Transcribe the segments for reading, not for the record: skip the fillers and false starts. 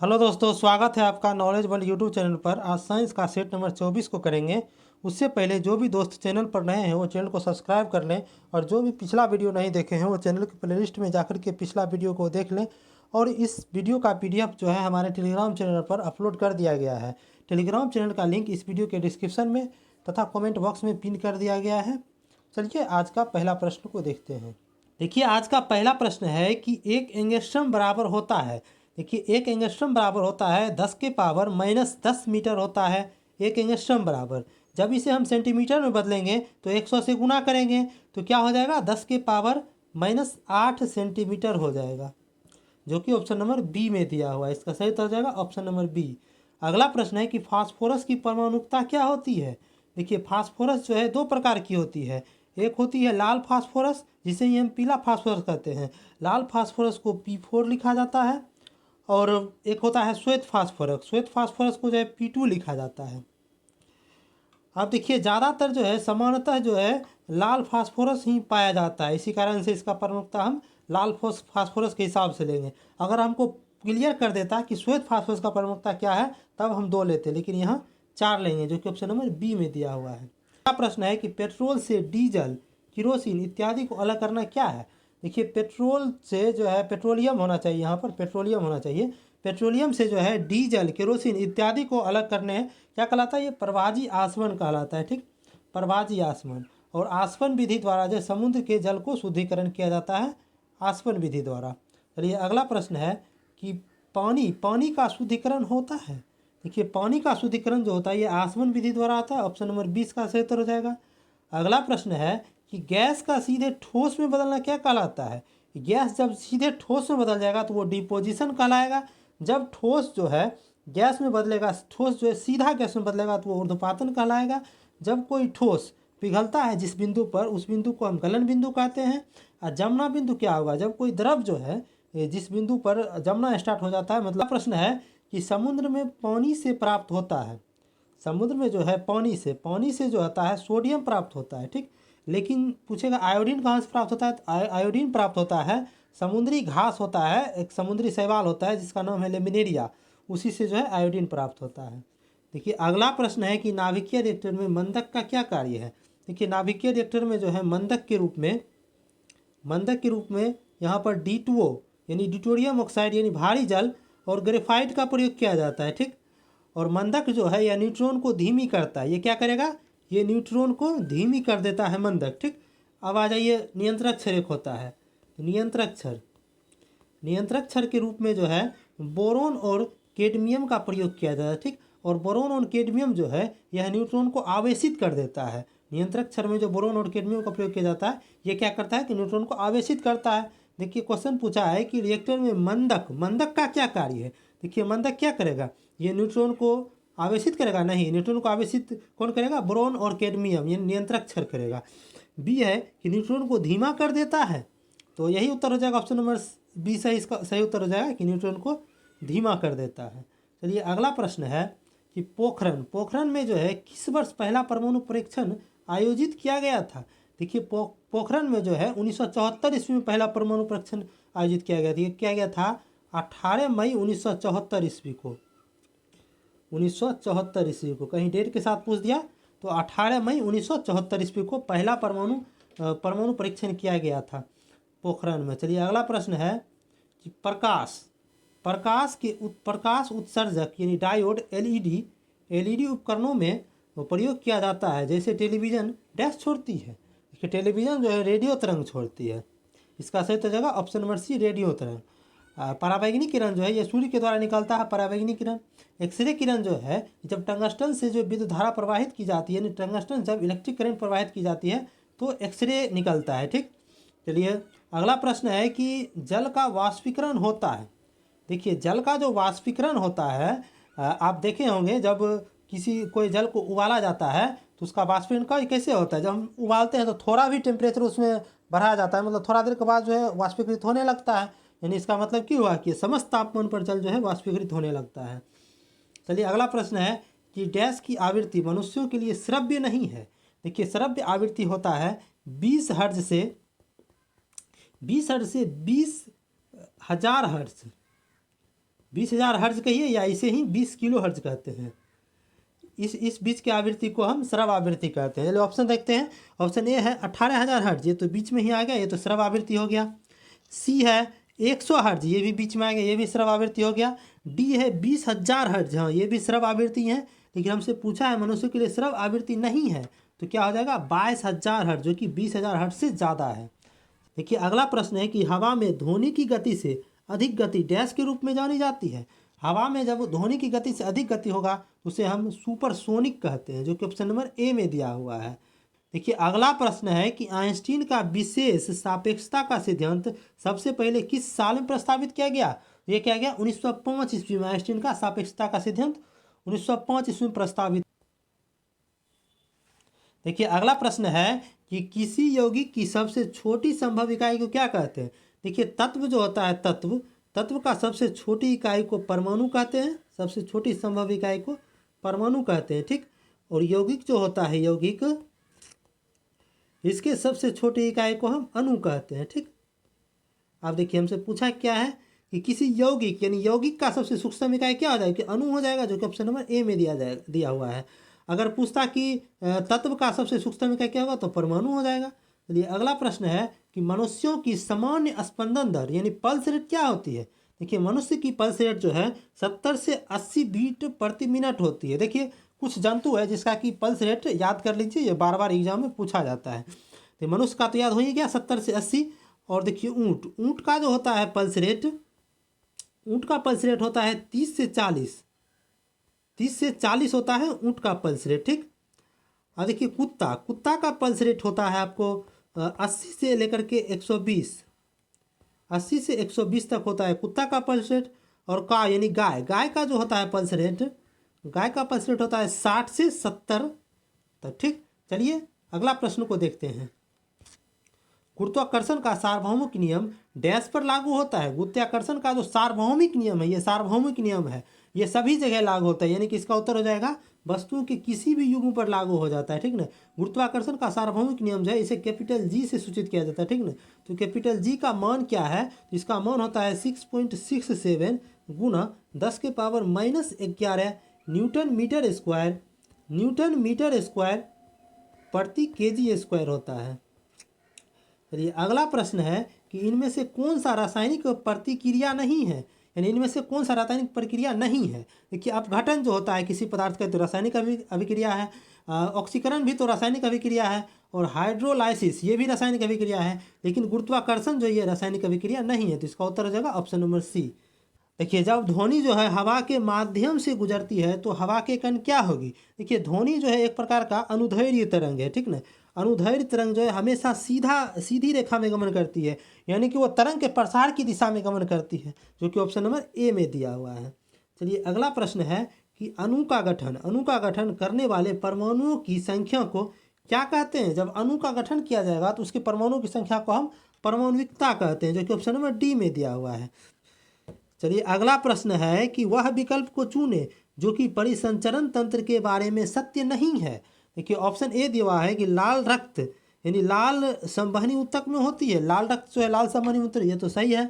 Hello दोस्तों, स्वागत है आपका नॉलेज वर्ल्ड यूट्यूब चैनल पर। आज साइंस का सेट नंबर 24 को करेंगे। उससे पहले जो भी दोस्त चैनल पर नए हैं वो चैनल को सब्सक्राइब कर लें, और जो भी पिछला वीडियो नहीं देखे हैं वो चैनल की प्लेलिस्ट में जाकर के पिछला वीडियो को देख लें। और इस वीडियो का PDF जो है हमारे टेलीग्राम चैनल पर अपलोड कर दिया गया है। टेलीग्राम चैनल का लिंक इस वीडियो के डिस्क्रिप्शन में तथा कॉमेंट बॉक्स में पिन कर दिया गया है। चलिए आज का पहला प्रश्न को देखते हैं। देखिए, आज का पहला प्रश्न है कि एक एंगस्ट्रम बराबर होता है। देखिए, एक एंगस्ट्रम बराबर होता है 10 के पावर -10 मीटर होता है एक एंगस्ट्रम बराबर। जब इसे हम सेंटीमीटर में बदलेंगे तो 100 से गुना करेंगे तो क्या हो जाएगा, 10 के पावर -8 सेंटीमीटर हो जाएगा, जो कि ऑप्शन नंबर बी में दिया हुआ है। इसका सही उत्तर हो जाएगा ऑप्शन नंबर बी। अगला प्रश्न है कि फास्फोरस की परमाणुकता क्या होती है। देखिए, फास्फोरस जो है दो प्रकार की होती है। एक होती है लाल फास्फोरस, जिसे ही हम पीला फास्फोरस कहते हैं। लाल फास्फोरस को P4 लिखा जाता है। और एक होता है श्वेत फास्फोरस। श्वेत फास्फोरस को जो है P2 लिखा जाता है। अब देखिए, ज़्यादातर जो है सामान्यतः जो है लाल फास्फोरस ही पाया जाता है, इसी कारण से इसका प्रमुखता हम लाल फास्फोरस के हिसाब से लेंगे। अगर हमको क्लियर कर देता कि श्वेत फास्फोरस का प्रमुखता क्या है तब हम 2 लेते, लेकिन यहाँ 4 लेंगे, जो कि ऑप्शन नंबर बी में दिया हुआ है। अगला प्रश्न है कि पेट्रोल से डीजल, किरोसिन इत्यादि को अलग करना क्या है। देखिए, पेट्रोल से जो है पेट्रोलियम होना चाहिए, यहाँ पर पेट्रोलियम होना चाहिए। पेट्रोलियम से जो है डीजल, केरोसिन इत्यादि को अलग करने क्या कहलाता है, ये प्रवाजी आसवन कहलाता है। ठीक, प्रवाजी आसवन। और आसवन विधि द्वारा जो समुद्र के जल को शुद्धिकरण किया जाता है आसवन विधि द्वारा। चलिए अगला प्रश्न है कि पानी का शुद्धिकरण होता है। देखिए, पानी का शुद्धिकरण जो होता है ये आसवन विधि द्वारा आता है। ऑप्शन नंबर 20 का सही उत्तर हो जाएगा। अगला प्रश्न है कि गैस का सीधे ठोस में बदलना क्या कहलाता है। गैस जब सीधे ठोस में बदल जाएगा तो वो डिपोजिशन कहलाएगा। जब ठोस जो है गैस में बदलेगा, ठोस जो है सीधा गैस में बदलेगा तो वो ऊर्ध्वपातन कहलाएगा। जब कोई ठोस पिघलता है जिस बिंदु पर, उस बिंदु को हम गलन बिंदु कहते हैं। और जमना बिंदु क्या होगा, जब कोई द्रव जो है जिस बिंदु पर जमना स्टार्ट हो जाता है। मतलब प्रश्न है कि समुद्र में पानी से प्राप्त होता है, समुद्र में जो है पानी से जो होता है सोडियम प्राप्त होता है। ठीक, लेकिन पूछेगा आयोडीन कहाँ से प्राप्त होता है, तो आयोडीन प्राप्त होता है समुद्री घास होता है, एक समुद्री शैवाल होता है जिसका नाम है लेमिनेरिया, उसी से जो है आयोडीन प्राप्त होता है। देखिए, अगला प्रश्न है कि नाभिकीय रिएक्टर में मंदक का क्या कार्य है। देखिए, नाभिकीय रिएक्टर में जो है मंदक के रूप में यहाँ पर D2O यानी ड्यूटेरियम ऑक्साइड यानी भारी जल और ग्रेफाइट का प्रयोग किया जाता है। ठीक, और मंदक जो है यह न्यूट्रॉन को धीमी करता है। ये क्या करेगा, ये न्यूट्रॉन को धीमी कर देता है मंदक। ठीक, अब आ जाइए नियंत्रक क्षर एक होता है। नियंत्रक क्षर के रूप में जो है बोरोन और कैडमियम का प्रयोग किया जाता है। ठीक, और बोरोन और कैडमियम जो है यह न्यूट्रॉन को आवेशित कर देता है। नियंत्रक क्षर में जो बोरोन और कैडमियम का प्रयोग किया जाता है ये क्या करता है कि न्यूट्रॉन को आवेशित करता है। देखिए, क्वेश्चन पूछा है कि रिएक्टर में मंदक का क्या कार्य है। देखिए, मंदक क्या करेगा, ये न्यूट्रॉन को आवेशित करेगा, नहीं, न्यूट्रॉन को आवेशित कौन करेगा, बोरोन और कैडमियम, ये नियंत्रक क्षर करेगा। बी है कि न्यूट्रॉन को धीमा कर देता है, तो यही उत्तर हो जाएगा ऑप्शन नंबर बी सही, इसका सही उत्तर हो जाएगा कि न्यूट्रॉन को धीमा कर देता है। चलिए अगला प्रश्न है कि पोखरण में जो है किस वर्ष पहला परमाणु परीक्षण आयोजित किया गया था। देखिए, पोखरण में जो है 1974 ईस्वी में पहला परमाणु परीक्षण आयोजित किया गया था। ये किया गया था 18 मई 1974 ईस्वी को। 1974 ईस्वी को कहीं डेट के साथ पूछ दिया तो 18 मई 1974 ईस्वी को पहला परमाणु परीक्षण किया गया था पोखरण में। चलिए अगला प्रश्न है कि प्रकाश उत्सर्जक यानी डायोड एलईडी उपकरणों में प्रयोग किया जाता है। जैसे टेलीविज़न डैश छोड़ती है, देखिए टेलीविज़न जो है रेडियो तरंग छोड़ती है। इसका सही तो जगह ऑप्शन नंबर सी, रेडियो तरंग। पराबैंगनी किरण जो है ये सूर्य के द्वारा निकलता है पराबैंगनी किरण। एक्सरे किरण जो है जब टंगस्टन से जो विद्युत धारा प्रवाहित की जाती है, यानी टंगस्टन जब इलेक्ट्रिक करंट प्रवाहित की जाती है तो एक्सरे निकलता है। ठीक, चलिए अगला प्रश्न है कि जल का वाष्पीकरण होता है। देखिए, जल का जो वाष्पीकरण होता है, आप देखे होंगे जब कोई जल को उबाला जाता है तो उसका वाष्पीकरण कैसे होता है, जब हम उबालते हैं तो थोड़ा भी टेम्परेचर उसमें बढ़ाया जाता है, मतलब थोड़ा देर के बाद जो है वाष्पीकृत होने लगता है। यानी इसका मतलब क्या हुआ कि समस्त तापमान पर जल जो है वाष्पीकृत होने लगता है। चलिए अगला प्रश्न है कि डैश की आवृत्ति मनुष्यों के लिए श्रव्य नहीं है। देखिए, श्रव्य आवृत्ति होता है 20 हर्ट्ज से 20,000 हर्ट्ज। 20,000 हर्ट्ज कहिए या इसे ही 20 किलो हर्ट्ज कहते हैं। इस बीच की आवृत्ति को हम श्रव आवृत्ति कहते हैं। चलिए ऑप्शन देखते हैं। ऑप्शन ए है 18,000 हर्ट्ज, ये तो बीच में ही आ गया, ये तो श्रव आवृत्ति हो गया। सी है 100 हर्ट्ज, ये भी बीच में आ गया, ये भी श्रव आवृत्ति हो गया। डी है 20,000 हर्ट्ज, हाँ ये भी श्रव आवृत्ति है, लेकिन हमसे पूछा है मनुष्य के लिए श्रव आवृत्ति नहीं है, तो क्या हो जाएगा 22,000 हर्ट्ज, जो कि 20,000 हर्ट्ज से ज़्यादा है। देखिए अगला प्रश्न है कि हवा में ध्वनि की गति से अधिक गति डैश के रूप में जानी जाती है। हवा में जब ध्वनि की गति से अधिक गति होगा तो उसे हम सुपरसोनिक कहते हैं, जो कि ऑप्शन नंबर ए में दिया हुआ है। देखिए अगला प्रश्न है कि आइंस्टीन का विशेष सापेक्षता का सिद्धांत सबसे पहले किस साल में प्रस्तावित किया गया। ये क्या गया 1905 ईस्वी में आइंस्टीन का सापेक्षता का सिद्धांत 1905 ईस्वी में प्रस्तावित। देखिए अगला प्रश्न है कि किसी यौगिक की सबसे छोटी संभव इकाई को क्या कहते हैं। देखिए तत्व जो होता है तत्व का सबसे छोटी इकाई को परमाणु कहते हैं, सबसे छोटी संभव इकाई को परमाणु कहते हैं, ठीक। और यौगिक जो होता है यौगिक, इसके सबसे छोटी इकाई को हम अणु कहते हैं, ठीक। अब देखिए हमसे पूछा क्या है कि किसी यौगिक यानी यौगिक का सबसे सूक्ष्म इकाई क्या हो जाएगा, कि अणु हो जाएगा, जो कि ऑप्शन नंबर ए में दिया हुआ है। अगर पूछता कि तत्व का सबसे सूक्ष्म इकाई क्या होगा तो परमाणु हो जाएगा। चलिए अगला प्रश्न है कि मनुष्यों की सामान्य स्पंदन दर यानी पल्स रेट क्या होती है। देखिए मनुष्य की पल्स रेट जो है 70 से 80 बीट प्रति मिनट होती है। देखिए कुछ जंतु है जिसका कि पल्स रेट याद कर लीजिए, ये बार बार एग्जाम में पूछा जाता है। तो मनुष्य का तो याद हो ही गया 70 से 80। और देखिए ऊँट का जो होता है पल्स रेट, ऊँट का पल्स रेट होता है 30 से 40 होता है ऊँट का पल्स रेट, ठीक। और देखिए कुत्ता का पल्स रेट होता है आपको 80 से लेकर के 120, 80 से 120 तक होता है कुत्ता का पल्स रेट। और यानी गाय का जो होता है पल्स रेट, गाय का पल्स रेट होता है 60 से 70 तक, ठीक। चलिए अगला प्रश्न को देखते हैं। गुरुत्वाकर्षण का सार्वभौमिक नियम डैश पर लागू होता है। गुरुत्वाकर्षण का जो सार्वभौमिक नियम है, ये सार्वभौमिक नियम है, ये सभी जगह लागू होता है, यानी कि इसका उत्तर हो जाएगा वस्तुओं के किसी भी युग्म पर लागू हो जाता है, ठीक ना। गुरुत्वाकर्षण का सार्वभौमिक नियम जो है इसे कैपिटल जी से सूचित किया जाता है, ठीक ना। तो कैपिटल जी का मान क्या है, तो इसका मान होता है 6.67 गुना 10 के पावर -11 न्यूटन मीटर स्क्वायर प्रति केजी स्क्वायर होता है। चलिए अगला प्रश्न है कि इनमें से कौन सा रासायनिक प्रतिक्रिया नहीं है, यानी इनमें से कौन सा रासायनिक प्रक्रिया नहीं है। देखिए अपघटन जो होता है किसी पदार्थ का तो रासायनिक अभिक्रिया है, ऑक्सीकरण भी तो रासायनिक अभिक्रिया है, और हाइड्रोलाइसिस ये भी रासायनिक अभिक्रिया है, लेकिन गुरुत्वाकर्षण जो ये रासायनिक अभिक्रिया नहीं है। तो इसका उत्तर हो जाएगा ऑप्शन नंबर सी। देखिए जब ध्वनि जो है हवा के माध्यम से गुजरती है तो हवा के कण क्या होगी। देखिए ध्वनि जो है एक प्रकार का अनुदैर्घ्य तरंग है, ठीक ना। अनुदैर्घ्य तरंग जो है हमेशा सीधी रेखा में गमन करती है, यानी कि वो तरंग के प्रसार की दिशा में गमन करती है, जो कि ऑप्शन नंबर ए में दिया हुआ है। चलिए अगला प्रश्न है कि अणु का गठन करने वाले परमाणुओं की संख्या को क्या कहते हैं। जब अणु का गठन किया जाएगा तो उसके परमाणुओं की संख्या को हम परमाणुविकता कहते हैं, जो कि ऑप्शन नंबर डी में दिया हुआ है। चलिए अगला प्रश्न है कि वह विकल्प को चुने जो कि परिसंचरण तंत्र के बारे में सत्य नहीं है। देखिए ऑप्शन ए दिया हुआ है कि लाल रक्त यानी लाल संवहनी ऊतक में होती है, लाल रक्त जो है लाल संवहनी ऊतक, ये तो सही है।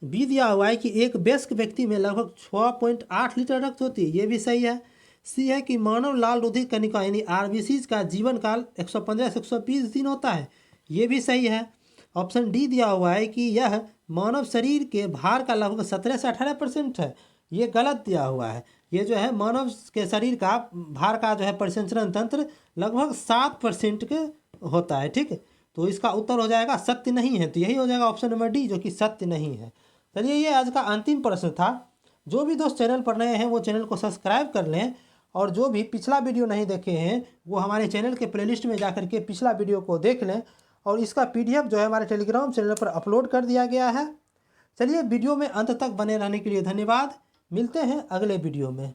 बी दिया हुआ है कि एक वयस्क व्यक्ति में लगभग 6.8 लीटर रक्त होती है, ये भी सही है। सी है कि मानव लाल रुधिर कणिका यानी आरबीसीज का जीवन काल 115 से 120 दिन होता है, ये भी सही है। ऑप्शन डी दिया हुआ है कि यह मानव शरीर के भार का लगभग 17 से 18% है, ये गलत दिया हुआ है। ये जो है मानव के शरीर का भार का जो है परिसंचरण तंत्र लगभग 7% के होता है, ठीक है। तो इसका उत्तर हो जाएगा सत्य नहीं है, तो यही हो जाएगा ऑप्शन नंबर डी, जो कि सत्य नहीं है। चलिए ये आज का अंतिम प्रश्न था। जो भी दोस्त चैनल पर नए हैं वो चैनल को सब्सक्राइब कर लें, और जो भी पिछला वीडियो नहीं देखे हैं वो हमारे चैनल के प्लेलिस्ट में जा करके पिछला वीडियो को देख लें, और इसका PDF जो है हमारे टेलीग्राम चैनल पर अपलोड कर दिया गया है। चलिए वीडियो में अंत तक बने रहने के लिए धन्यवाद। मिलते हैं अगले वीडियो में।